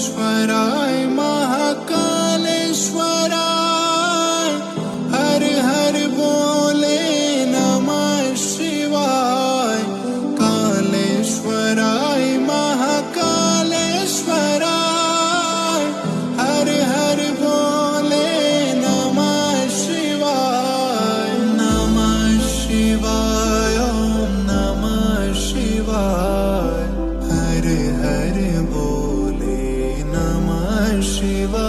कालेश्वराय महाकालेश्वराय हर हर बोले नमः शिवाय। कालेश्वराय महाकालेश्वराय हर हर बोले नमः शिवाय। नमः शिवाय ओम नमः शिवाय हर हर बोले नमः शिवाय।